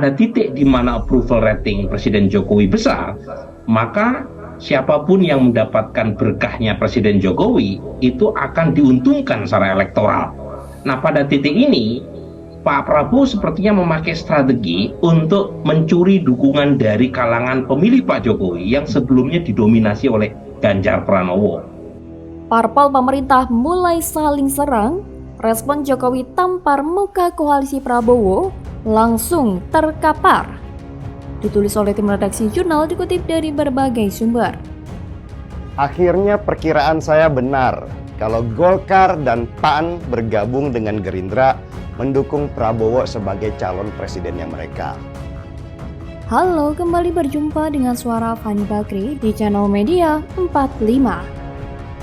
pada titik di mana approval rating Presiden Jokowi besar, maka siapapun yang mendapatkan berkahnya Presiden Jokowi itu akan diuntungkan secara elektoral. Nah, pada titik ini Pak Prabowo sepertinya memakai strategi untuk mencuri dukungan dari kalangan pemilih Pak Jokowi yang sebelumnya didominasi oleh Ganjar Pranowo. Parpol pemerintah mulai saling serang, respon Jokowi tampar muka koalisi Prabowo langsung terkapar. Ditulis oleh tim redaksi jurnal, dikutip dari berbagai sumber. Akhirnya perkiraan saya benar kalau Golkar dan PAN bergabung dengan Gerindra mendukung Prabowo sebagai calon presidennya mereka. Halo, kembali berjumpa dengan suara Fani Bakri di channel Media 45.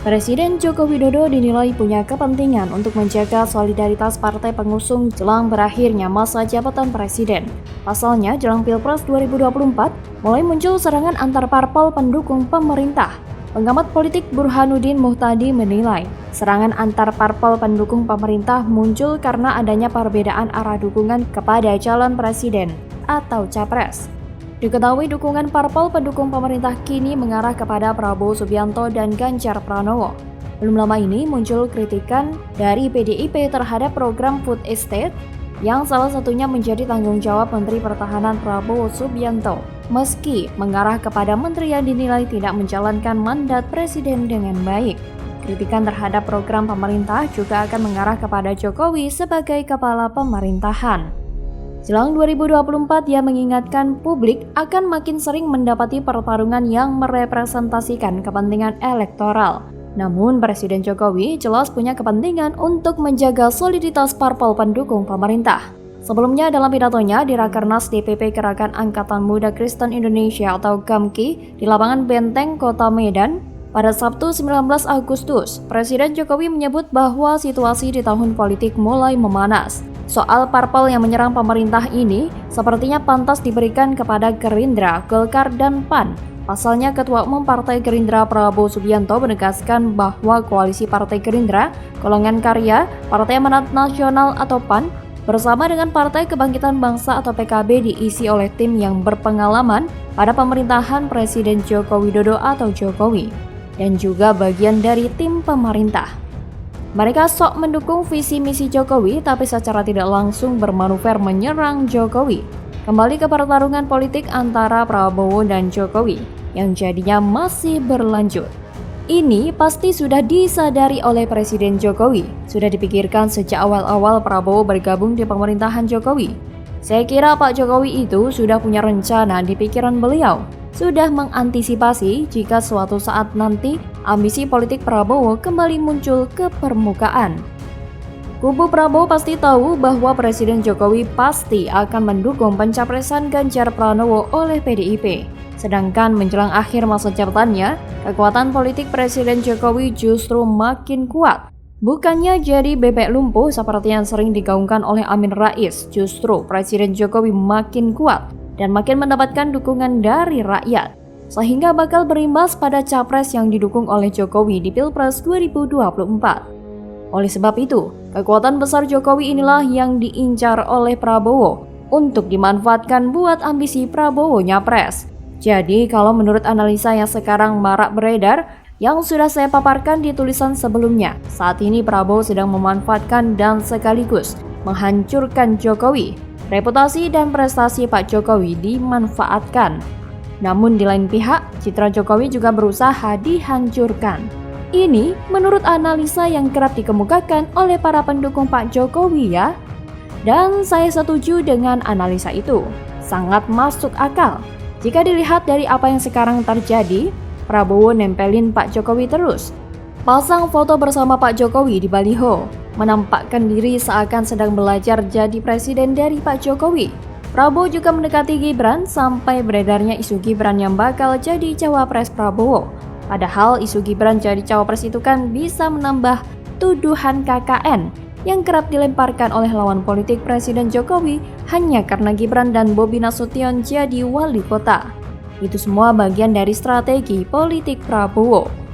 Presiden Joko Widodo dinilai punya kepentingan untuk menjaga solidaritas partai pengusung jelang berakhirnya masa jabatan presiden. Pasalnya, jelang Pilpres 2024, mulai muncul serangan antar parpol pendukung pemerintah. Pengamat politik Burhanuddin Muhtadi menilai, serangan antar parpol pendukung pemerintah muncul karena adanya perbedaan arah dukungan kepada calon presiden atau capres. Diketahui dukungan parpol pendukung pemerintah kini mengarah kepada Prabowo Subianto dan Ganjar Pranowo. Belum lama ini muncul kritikan dari PDIP terhadap program Food Estate yang salah satunya menjadi tanggung jawab Menteri Pertahanan Prabowo Subianto. Meski mengarah kepada menteri yang dinilai tidak menjalankan mandat presiden dengan baik, kritikan terhadap program pemerintah juga akan mengarah kepada Jokowi sebagai kepala pemerintahan. Jelang 2024, ia mengingatkan publik akan makin sering mendapati pertarungan yang merepresentasikan kepentingan elektoral. Namun, Presiden Jokowi jelas punya kepentingan untuk menjaga soliditas parpol pendukung pemerintah. Sebelumnya, dalam pidatonya di Rakernas DPP Gerakan Angkatan Muda Kristen Indonesia atau GAMKI di lapangan Benteng, Kota Medan, pada Sabtu 19 Agustus, Presiden Jokowi menyebut bahwa situasi di tahun politik mulai memanas. Soal parpol yang menyerang pemerintah ini sepertinya pantas diberikan kepada Gerindra, Golkar, dan PAN. Pasalnya, Ketua Umum Partai Gerindra Prabowo Subianto menegaskan bahwa koalisi Partai Gerindra, Golongan Karya, Partai Amanat Nasional atau PAN, bersama dengan Partai Kebangkitan Bangsa atau PKB diisi oleh tim yang berpengalaman pada pemerintahan Presiden Joko Widodo atau Jokowi, dan juga bagian dari tim pemerintah. Mereka sok mendukung visi misi Jokowi, tapi secara tidak langsung bermanuver menyerang Jokowi. Kembali ke pertarungan politik antara Prabowo dan Jokowi, yang jadinya masih berlanjut. Ini pasti sudah disadari oleh Presiden Jokowi, sudah dipikirkan sejak awal-awal Prabowo bergabung di pemerintahan Jokowi. Saya kira Pak Jokowi itu sudah punya rencana di pikiran beliau, sudah mengantisipasi jika suatu saat nanti ambisi politik Prabowo kembali muncul ke permukaan. Kubu Prabowo pasti tahu bahwa Presiden Jokowi pasti akan mendukung pencapresan Ganjar Pranowo oleh PDIP. Sedangkan menjelang akhir masa jabatannya, kekuatan politik Presiden Jokowi justru makin kuat. Bukannya jadi bebek lumpuh seperti yang sering digaungkan oleh Amin Rais, justru Presiden Jokowi makin kuat dan makin mendapatkan dukungan dari rakyat, sehingga bakal berimbas pada capres yang didukung oleh Jokowi di Pilpres 2024. Oleh sebab itu, kekuatan besar Jokowi inilah yang diincar oleh Prabowo untuk dimanfaatkan buat ambisi Prabowo nyapres. Jadi kalau menurut analisa yang sekarang marak beredar, yang sudah saya paparkan di tulisan sebelumnya, saat ini Prabowo sedang memanfaatkan dan sekaligus menghancurkan Jokowi. Reputasi dan prestasi Pak Jokowi dimanfaatkan. Namun di lain pihak, citra Jokowi juga berusaha dihancurkan. Ini menurut analisa yang kerap dikemukakan oleh para pendukung Pak Jokowi ya. Dan saya setuju dengan analisa itu. Sangat masuk akal. Jika dilihat dari apa yang sekarang terjadi, Prabowo nempelin Pak Jokowi terus. Pasang foto bersama Pak Jokowi di baliho, menampakkan diri seakan sedang belajar jadi presiden dari Pak Jokowi. Prabowo juga mendekati Gibran sampai beredarnya isu Gibran yang bakal jadi cawapres Prabowo. Padahal isu Gibran jadi cawapres itu kan bisa menambah tuduhan KKN yang kerap dilemparkan oleh lawan politik Presiden Jokowi hanya karena Gibran dan Bobi Nasution jadi wali kota. Itu semua bagian dari strategi politik Prabowo.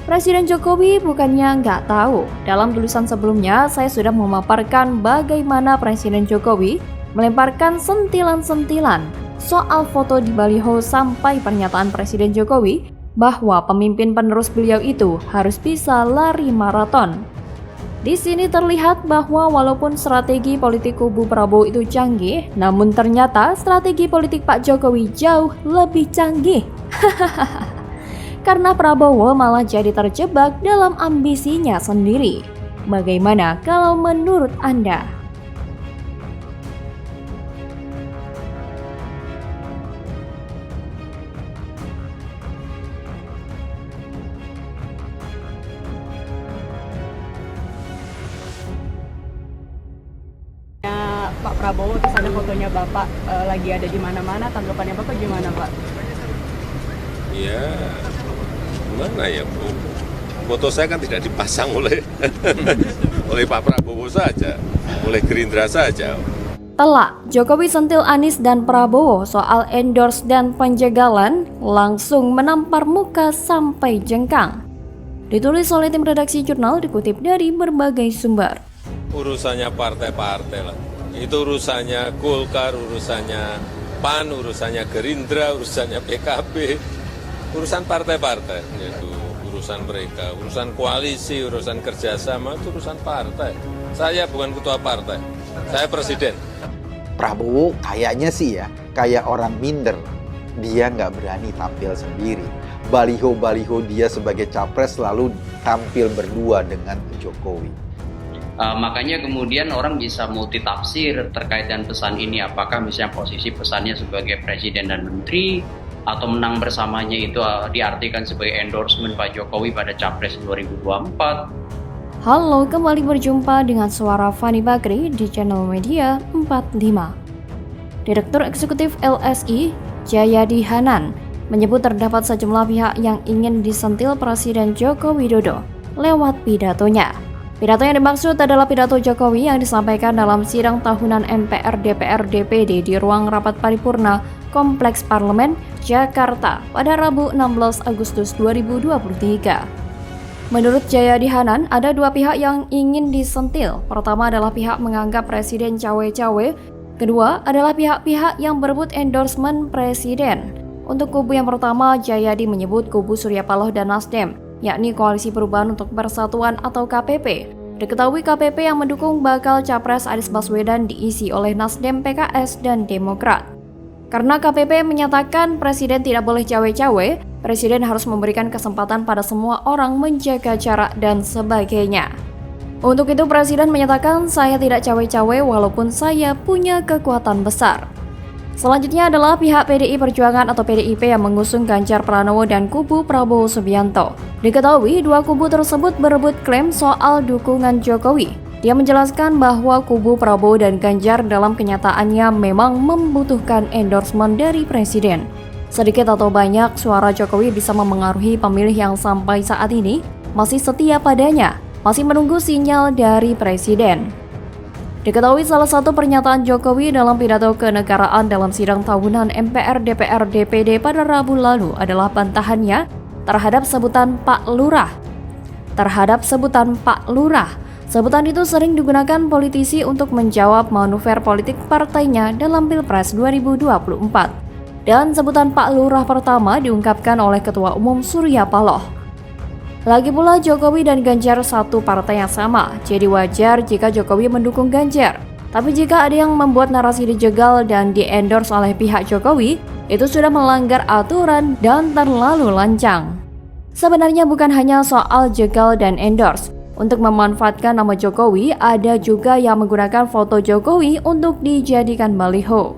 Presiden Jokowi bukannya nggak tahu. Dalam tulisan sebelumnya, saya sudah memaparkan bagaimana Presiden Jokowi melemparkan sentilan-sentilan soal foto di baliho sampai pernyataan Presiden Jokowi bahwa pemimpin penerus beliau itu harus bisa lari maraton. Di sini terlihat bahwa walaupun strategi politik kubu Prabowo itu canggih, namun ternyata strategi politik Pak Jokowi jauh lebih canggih. Karena Prabowo malah jadi terjebak dalam ambisinya sendiri. Bagaimana kalau menurut Anda? Pak Prabowo, terus ada fotonya Bapak lagi ada di mana-mana, tanggapannya Bapak gimana, Pak? Ya, gimana ya, Bu? Foto saya kan tidak dipasang oleh oleh Pak Prabowo saja, oleh Gerindra saja. Telak, Jokowi sentil Anies dan Prabowo soal endorse dan penjagalan langsung menampar muka sampai jengkang. Ditulis oleh tim redaksi jurnal dikutip dari berbagai sumber. Urusannya partai-partai lah. Itu urusannya Golkar, urusannya PAN, urusannya Gerindra, urusannya PKB, urusan partai-partai. Itu urusan mereka, urusan koalisi, urusan kerjasama, itu urusan partai. Saya bukan ketua partai, saya presiden. Prabowo kayaknya sih ya, kayak orang minder. Dia nggak berani tampil sendiri. Baliho-baliho dia sebagai capres lalu tampil berdua dengan Jokowi. Makanya kemudian orang bisa multitafsir terkait dengan pesan ini, apakah misalnya posisi pesannya sebagai presiden dan menteri, atau menang bersamanya itu diartikan sebagai endorsement Pak Jokowi pada Capres 2024. Halo, kembali berjumpa dengan suara Fani Bakri di channel Media 45. Direktur Eksekutif LSI, Jayadi Hanan, menyebut terdapat sejumlah pihak yang ingin disentil Presiden Joko Widodo lewat pidatonya. Pidato yang dimaksud adalah pidato Jokowi yang disampaikan dalam sidang tahunan MPR DPR DPD di ruang rapat paripurna Kompleks Parlemen, Jakarta pada Rabu 16 Agustus 2023. Menurut Jayadi Hanan, ada dua pihak yang ingin disentil. Pertama adalah pihak menganggap presiden cawe-cawe. Kedua adalah pihak-pihak yang berebut endorsement presiden. Untuk kubu yang pertama, Jayadi menyebut kubu Surya Paloh dan Nasdem, yakni Koalisi Perubahan untuk Persatuan atau KPP. Diketahui KPP yang mendukung bakal Capres Anies Baswedan diisi oleh Nasdem, PKS, dan Demokrat. Karena KPP menyatakan Presiden tidak boleh cawe-cawe, Presiden harus memberikan kesempatan pada semua orang menjaga jarak dan sebagainya. Untuk itu Presiden menyatakan saya tidak cawe-cawe walaupun saya punya kekuatan besar. Selanjutnya adalah pihak PDI Perjuangan atau PDIP yang mengusung Ganjar Pranowo dan kubu Prabowo Subianto. Diketahui dua kubu tersebut berebut klaim soal dukungan Jokowi. Dia menjelaskan bahwa kubu Prabowo dan Ganjar dalam kenyataannya memang membutuhkan endorsement dari Presiden. Sedikit atau banyak suara Jokowi bisa memengaruhi pemilih yang sampai saat ini masih setia padanya, masih menunggu sinyal dari Presiden. Diketahui salah satu pernyataan Jokowi dalam pidato kenegaraan dalam sidang tahunan MPR DPR DPD pada Rabu lalu adalah bantahannya terhadap sebutan Pak Lurah. Sebutan itu sering digunakan politisi untuk menjawab manuver politik partainya dalam Pilpres 2024. Dan sebutan Pak Lurah pertama diungkapkan oleh Ketua Umum Surya Paloh. Lagi pula Jokowi dan Ganjar satu partai yang sama, jadi wajar jika Jokowi mendukung Ganjar. Tapi jika ada yang membuat narasi dijegal dan di-endorse oleh pihak Jokowi, itu sudah melanggar aturan dan terlalu lancang. Sebenarnya bukan hanya soal jegal dan endorse. Untuk memanfaatkan nama Jokowi, ada juga yang menggunakan foto Jokowi untuk dijadikan baliho.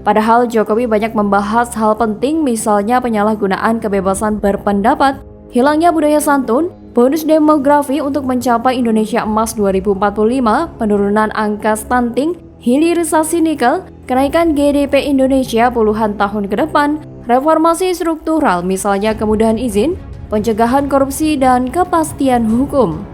Padahal Jokowi banyak membahas hal penting, misalnya penyalahgunaan kebebasan berpendapat, hilangnya budaya santun, bonus demografi untuk mencapai Indonesia Emas 2045, penurunan angka stunting, hilirisasi nikel, kenaikan GDP Indonesia puluhan tahun ke depan, reformasi struktural misalnya kemudahan izin, pencegahan korupsi, dan kepastian hukum.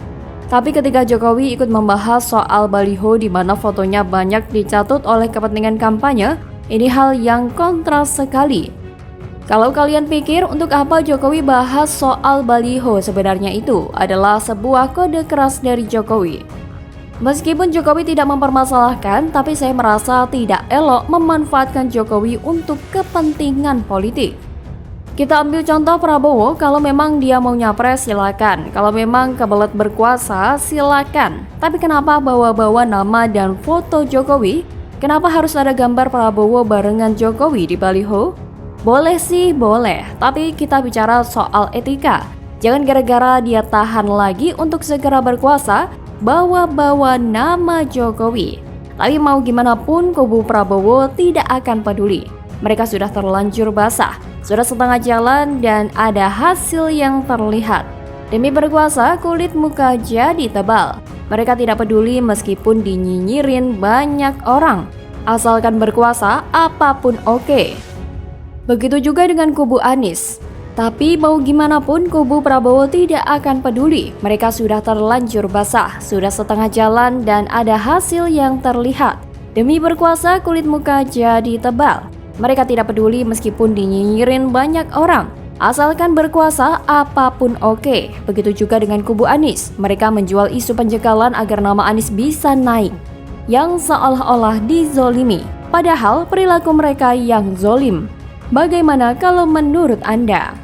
Tapi ketika Jokowi ikut membahas soal baliho di mana fotonya banyak dicatut oleh kepentingan kampanye, ini hal yang kontras sekali. Kalau kalian pikir untuk apa Jokowi bahas soal baliho, sebenarnya itu adalah sebuah kode keras dari Jokowi. Meskipun Jokowi tidak mempermasalahkan, tapi saya merasa tidak elok memanfaatkan Jokowi untuk kepentingan politik. Kita ambil contoh Prabowo, kalau memang dia mau nyapres silakan, kalau memang kebelet berkuasa silakan. Tapi kenapa bawa-bawa nama dan foto Jokowi? Kenapa harus ada gambar Prabowo barengan Jokowi di baliho? Boleh sih, boleh, tapi kita bicara soal etika. Jangan gara-gara dia tahan lagi untuk segera berkuasa, bawa-bawa nama Jokowi. Tapi mau gimana pun kubu Prabowo tidak akan peduli. Mereka sudah terlanjur basah, sudah setengah jalan dan ada hasil yang terlihat. Demi berkuasa, kulit muka jadi tebal. Mereka tidak peduli meskipun dinyinyirin banyak orang. Asalkan berkuasa, apapun oke. Begitu juga dengan kubu Anies. Tapi mau gimana pun kubu Prabowo tidak akan peduli. Mereka sudah terlanjur basah, sudah setengah jalan dan ada hasil yang terlihat. Demi berkuasa, kulit muka jadi tebal. Mereka tidak peduli meskipun dinyinyirin banyak orang. Asalkan berkuasa, apapun oke. Begitu juga dengan kubu Anies. Mereka menjual isu penjagalan agar nama Anies bisa naik, yang seolah-olah dizolimi. Padahal perilaku mereka yang zolim. Bagaimana kalau menurut Anda?